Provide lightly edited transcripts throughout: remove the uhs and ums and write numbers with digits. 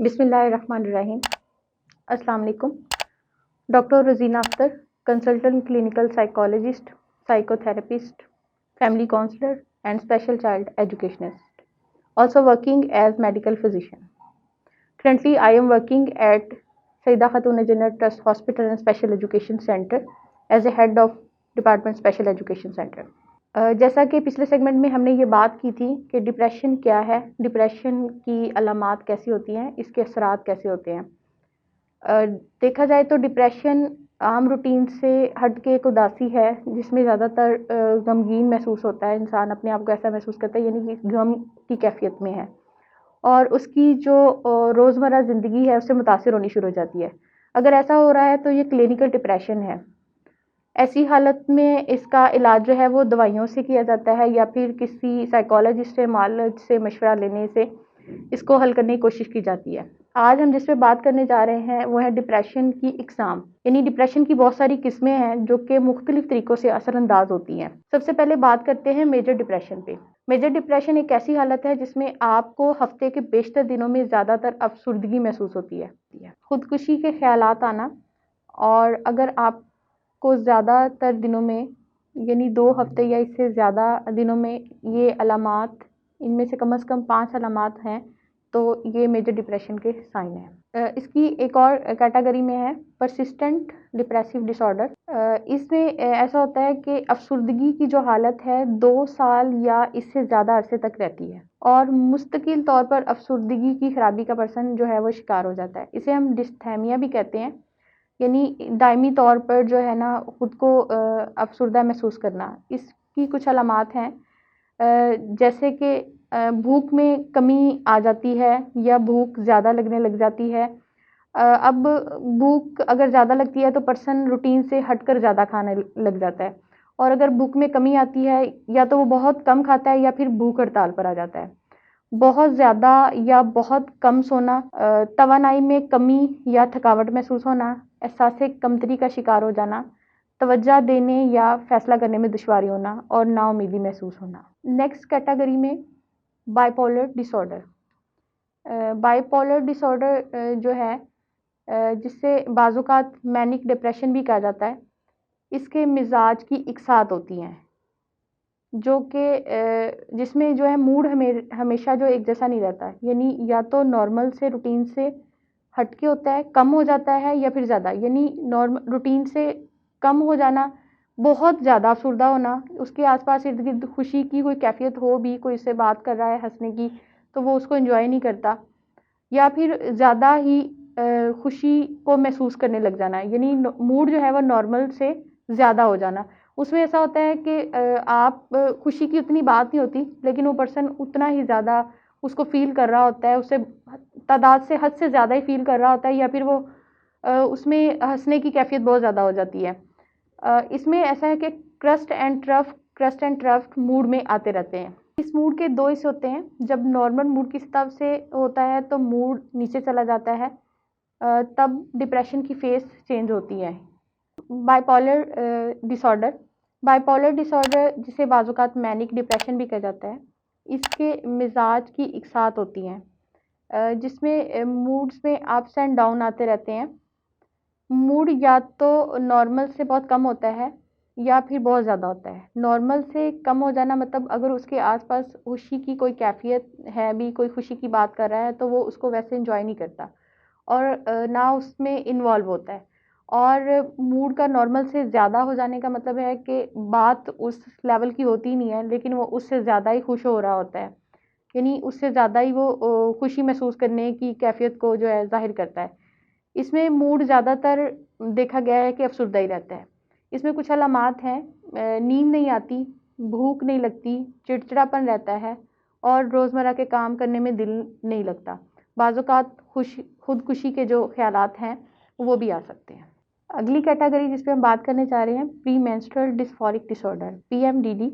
बिस्मिल्लाहिर्रहमानिर्रहीम। अस्सलाम वालेकुम। Doctor Rozina Akhtar, consultant clinical psychologist, psychotherapist, family counselor and special child educationist, also working as medical physician. Currently, I am working at Saida Khatun General Trust Hospital and Special Education Center as a head of Department Special Education Center. जैसा कि पिछले segment में हमने ये बात की थी कि डिप्रेशन क्या है, डिप्रेशन की अलामात कैसी होती हैं, इसके असरात कैसे होते हैं। देखा जाए तो डिप्रेशन आम रूटीन से हट के एक उदासी है जिसमें ज़्यादातर गमगीन महसूस होता है, इंसान अपने आप को ऐसा महसूस करता है यानी कि गम की कैफियत में है और उसकी जो रोज़मर्रा ज़िंदगी है उससे मुतासिर होनी शुरू हो जाती है। अगर ऐसा हो रहा है तो ये क्लिनिकल डिप्रेशन है। ऐसी हालत में इसका इलाज जो है वो दवाइयों से किया जाता है या फिर किसी साइकोलॉजिस्ट से मालिज से मशवरा लेने से इसको हल करने की कोशिश की जाती है। आज हम जिस पे बात करने जा रहे हैं वो है डिप्रेशन की इकसाम, यानी डिप्रेशन की बहुत सारी किस्में हैं जो कि मुख्तलिफ तरीक़ों से असरअंदाज होती हैं। सबसे पहले बात करते हैं मेजर डिप्रेशन पे। मेजर डिप्रेशन एक ऐसी हालत है जिसमें आपको हफ्ते के बेशतर दिनों में ज़्यादातर अफसुर्दगी महसूस होती है, खुदकुशी के ख्यालात आना, और अगर आप को ज़्यादातर दिनों में यानी 2 हफ्ते या इससे ज़्यादा दिनों में ये अलामात, इनमें से कम 5 अलामात हैं तो ये मेजर डिप्रेशन के साइन हैं। इसकी एक और कैटेगरी में है परसिस्टेंट डिप्रेसिव डिसऑर्डर। इसमें ऐसा होता है कि अफसुर्दगी की जो हालत है 2 साल या इससे ज़्यादा अरसे तक रहती है और मुस्तकिल तौर पर अफसुर्दगी की खराबी का पर्सन जो है वो शिकार हो जाता है। इसे हम डिस्थैमिया भी कहते हैं, यानी दायमी तौर पर जो है ना ख़ुद को अफसुर्दा महसूस करना। इसकी कुछ अलामात हैं जैसे कि भूख में कमी आ जाती है या भूख ज़्यादा लगने लग जाती है। अब भूख अगर ज़्यादा लगती है तो पर्सन रूटीन से हटकर ज़्यादा खाने लग जाता है, और अगर भूख में कमी आती है या तो वो बहुत कम खाता है या फिर भूख हड़ताल पर आ जाता है। बहुत ज़्यादा या बहुत कम सोना, तवानाई में कमी या थकावट महसूस होना, एहसास कमतरी का शिकार हो जाना, तवज्जो देने या फ़ैसला करने में दुश्वारी होना और नाउमीदी महसूस होना। नेक्स्ट कैटेगरी में बाइपोलर डिसऑर्डर। बाइपोलर डिसऑर्डर जो है जिससे बाज़-औक़ात मैनिक डिप्रेशन भी कहा जाता है, इसके मिजाज की इकसात होती हैं जो कि जिसमें जो है मूड हमेशा जो एक जैसा नहीं रहता, यानी या तो नॉर्मल से रूटीन से हटके होता है, कम हो जाता है या फिर ज़्यादा, यानी नॉर्मल रूटीन से कम हो जाना, बहुत ज़्यादा अफसुर्दा होना, उसके आसपास इर्द गिर्द खुशी की कोई कैफियत हो भी, कोई उससे बात कर रहा है हंसने की तो वो उसको एंजॉय नहीं करता, या फिर ज़्यादा ही खुशी को महसूस करने लग जाना, यानी मूड जो है वो नॉर्मल से ज़्यादा हो जाना। उसमें ऐसा होता है कि आप खुशी की उतनी बात नहीं होती लेकिन वो पर्सन उतना ही ज़्यादा उसको फ़ील कर रहा होता है, उससे तादाद से हद से ज़्यादा ही फ़ील कर रहा होता है, या फिर वो उसमें हंसने की कैफियत बहुत ज़्यादा हो जाती है। इसमें ऐसा है कि क्रस्ट एंड ट्रफ मूड में आते रहते हैं। इस मूड के 2 हिस्से होते हैं। जब नॉर्मल मूड की सतह से होता है तो मूड नीचे चला जाता है, तब डिप्रेशन की फेस चेंज होती है। बाइपोलर डिसऑर्डर जिसे बाज़-औक़ात मैनिक डिप्रेशन भी कहा जाता है, इसके मिजाज की इकसात होती हैं जिसमें मूड्स में अप्स एंड डाउन आते रहते हैं। मूड या तो नॉर्मल से बहुत कम होता है या फिर बहुत ज़्यादा होता है। नॉर्मल से कम हो जाना मतलब अगर उसके आसपास खुशी की कोई कैफियत है भी, कोई खुशी की बात कर रहा है तो वो उसको वैसे एंजॉय नहीं करता और ना उसमें इन्वॉल्व होता है। और मूड का नॉर्मल से ज़्यादा हो जाने का मतलब है कि बात उस लेवल की होती नहीं है लेकिन वो उससे ज़्यादा ही खुश हो रहा होता है, यानी उससे ज़्यादा ही वो खुशी महसूस करने की कैफियत को जो है ज़ाहिर करता है। इसमें मूड ज़्यादातर देखा गया है कि अफसुर्दा ही रहता है। इसमें कुछ अलामात हैं, नींद नहीं आती, भूख नहीं लगती, चिड़चिड़ापन रहता है और रोज़मर्रा के काम करने में दिल नहीं लगता। बाज़-औक़ात खुदकुशी के जो ख़्यालात हैं वो भी आ सकते हैं। अगली कैटेगरी जिस पे हम बात करने जा रहे हैं pre menstrual dysphoric disorder, PMDD।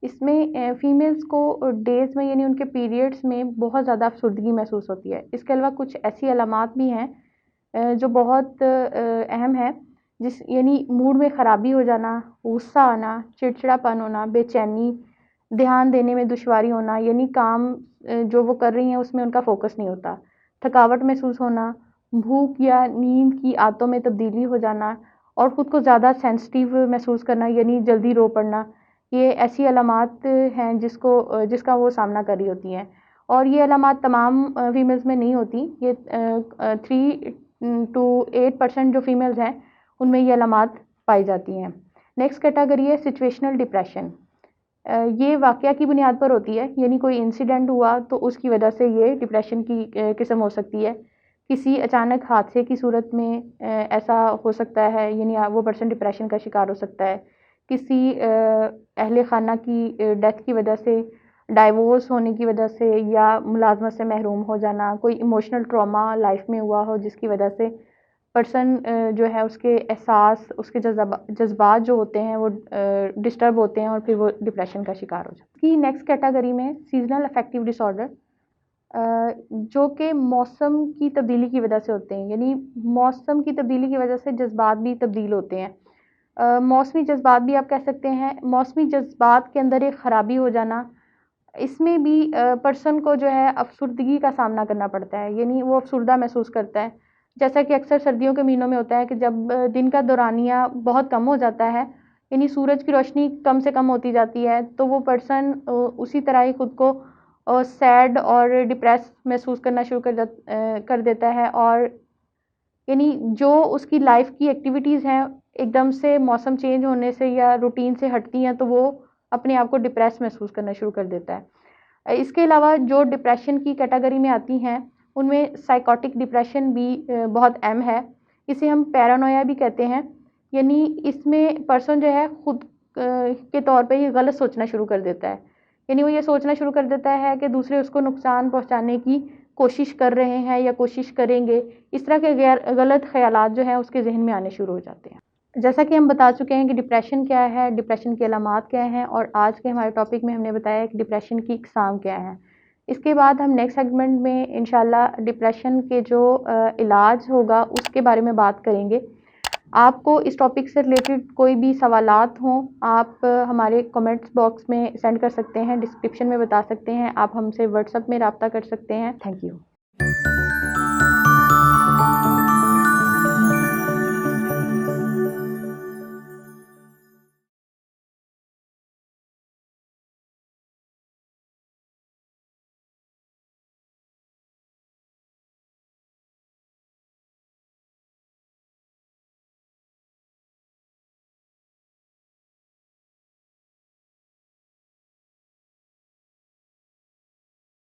इसमें फ़ीमेल्स को डेज़ में यानी उनके पीरियड्स में बहुत ज़्यादा अफसुर्दगी महसूस होती है। इसके अलावा कुछ ऐसी अलामात भी हैं जो बहुत अहम है, यानी मूड में ख़राबी हो जाना, गुस्सा आना, चिड़चिड़ापन होना, बेचैनी, ध्यान देने में दुश्वारी होना, यानी काम जो वो कर रही हैं उसमें उनका फ़ोकस नहीं होता, تھکاوٹ محسوس ہونا، بھوک یا نیند کی عادتوں میں تبدیلی ہو جانا اور خود کو زیادہ سینسٹیو محسوس کرنا یعنی جلدی رو پڑنا، یہ ایسی علامات ہیں جس کا وہ سامنا کر رہی ہوتی ہیں. اور یہ علامات تمام فیمیلز میں نہیں ہوتی، یہ 3 to 8% جو فیمیلز ہیں ان میں یہ علامات پائی جاتی ہیں. نیکسٹ کیٹیگری ہے سچویشنل ڈپریشن. یہ واقعہ کی بنیاد پر ہوتی ہے، یعنی کوئی انسیڈنٹ ہوا تو اس کی وجہ سے یہ ڈپریشن کی قسم ہو سکتی ہے. کسی اچانک حادثے کی صورت میں ایسا ہو سکتا ہے، یعنی وہ پرسن ڈپریشن کا شکار ہو سکتا ہے. کسی اہل خانہ کی ڈیتھ کی وجہ سے، ڈائیورس ہونے کی وجہ سے یا ملازمت سے محروم ہو جانا، کوئی ایموشنل ٹراما لائف میں ہوا ہو جس کی وجہ سے پرسن جو ہے اس کے احساس، اس کے جذبات جو ہوتے ہیں وہ ڈسٹرب ہوتے ہیں اور پھر وہ ڈپریشن کا شکار ہو جاتے ہیں. کی نیکسٹ کیٹیگری میں سیزنل افیکٹیو ڈس آرڈر، جو کہ موسم کی تبدیلی کی وجہ سے ہوتے ہیں، یعنی موسم کی تبدیلی کی وجہ سے جذبات بھی تبدیل ہوتے ہیں. موسمی جذبات بھی آپ کہہ سکتے ہیں. موسمی جذبات کے اندر ایک خرابی ہو جانا، اس میں بھی پرسن کو جو ہے افسردگی کا سامنا کرنا پڑتا ہے، یعنی وہ افسردہ محسوس کرتا ہے. جیسا کہ اکثر سردیوں کے مہینوں میں ہوتا ہے کہ جب دن کا دورانیہ بہت کم ہو جاتا ہے، یعنی سورج کی روشنی کم سے کم ہوتی جاتی ہے، تو وہ پرسن اسی طرح ہی خود کو سیڈ اور ڈپریس محسوس کرنا شروع کر دیتا ہے. اور یعنی جو اس کی لائف کی ایکٹیویٹیز ہیں ایک دم سے موسم چینج ہونے سے یا روٹین سے ہٹتی ہیں تو وہ اپنے آپ کو ڈپریس محسوس کرنا شروع کر دیتا ہے. اس کے علاوہ جو ڈپریشن کی کیٹیگری میں آتی ہیں ان میں سائیکوٹک ڈپریشن بھی بہت اہم ہے. اسے ہم پیرانویا بھی کہتے ہیں، یعنی اس میں پرسن جو ہے خود کے طور پہ یہ غلط سوچنا شروع کر دیتا ہے، یعنی وہ یہ سوچنا شروع کر دیتا ہے کہ دوسرے اس کو نقصان پہنچانے کی کوشش کر رہے ہیں یا کوشش کریں گے. اس طرح کے غلط خیالات جو ہیں اس کے ذہن میں آنے شروع ہو جاتے ہیں. جیسا کہ ہم بتا چکے ہیں کہ ڈپریشن کیا ہے، ڈپریشن کی علامات کیا ہیں، اور آج کے ہمارے ٹاپک میں ہم نے بتایا کہ ڈپریشن کی اقسام کیا ہیں. اس کے بعد ہم نیکسٹ سیگمنٹ میں انشاءاللہ ڈپریشن کے جو علاج ہوگا اس کے بارے میں بات کریں گے. آپ کو اس ٹاپک سے ریلیٹڈ کوئی بھی سوالات ہوں آپ ہمارے کمنٹس باکس میں سینڈ کر سکتے ہیں، ڈسکرپشن میں بتا سکتے ہیں، آپ ہم سے واٹس ایپ میں رابطہ کر سکتے ہیں. Thank you.